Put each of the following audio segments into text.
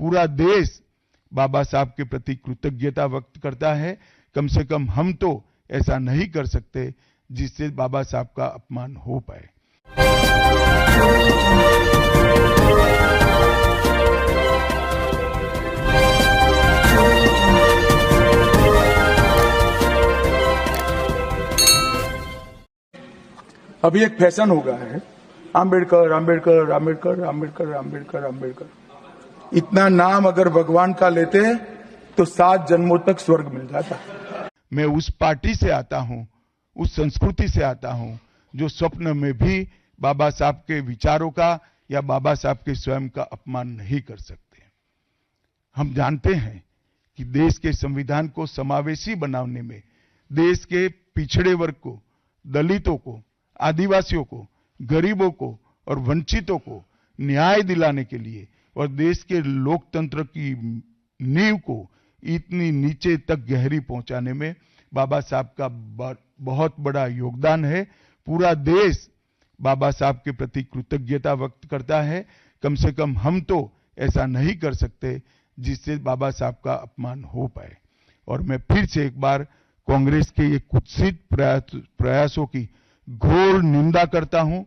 पूरा देश बाबा साहब के प्रति कृतज्ञता व्यक्त करता है। कम से कम हम तो ऐसा नहीं कर सकते जिससे बाबा साहब का अपमान हो पाए। अभी एक फैशन हो गया है, आम्बेडकर आम्बेडकर आम्बेडकर आम्बेडकर आम्बेडकर आम्बेडकर। इतना नाम अगर भगवान का लेते हैं तो 7 जन्मों तक स्वर्ग मिल जाता। मैं उस पार्टी से आता हूं, उस संस्कृति से आता हूं जो स्वप्न में भी बाबा साहब के विचारों का या बाबा साहब के स्वयं का अपमान नहीं कर सकते। हम जानते हैं कि देश के संविधान को समावेशी बनाने में देश के पिछड़े वर्ग को, दलितों को, आदिवासियों को, गरीबों को और वंचितों को न्याय दिलाने के लिए और देश के लोकतंत्र की नींव को इतनी नीचे तक गहरी पहुंचाने में बाबा साहब का बहुत बड़ा योगदान है। पूरा देश बाबा साहब के प्रति कृतज्ञता व्यक्त करता है। कम से कम हम तो ऐसा नहीं कर सकते जिससे बाबा साहब का अपमान हो पाए। और मैं फिर से एक बार कांग्रेस के ये कुत्सित प्रयासों की घोर निंदा करता हूं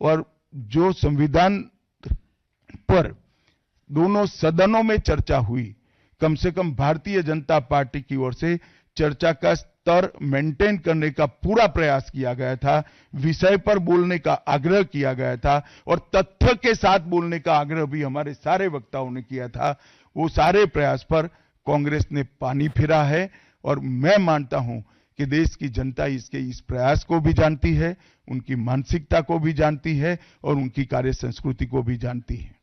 और जो संविधान पर दोनों सदनों में चर्चा हुई, कम से कम भारतीय जनता पार्टी की ओर से चर्चा का स्तर मेंटेन करने का पूरा प्रयास किया गया था, विषय पर बोलने का आग्रह किया गया था और तथ्य के साथ बोलने का आग्रह भी हमारे सारे वक्ताओं ने किया था। वो सारे प्रयास पर कांग्रेस ने पानी फिरा है और मैं मानता हूं कि देश की जनता इसके इस प्रयास को भी जानती है, उनकी मानसिकता को भी जानती है और उनकी कार्य संस्कृति को भी जानती है।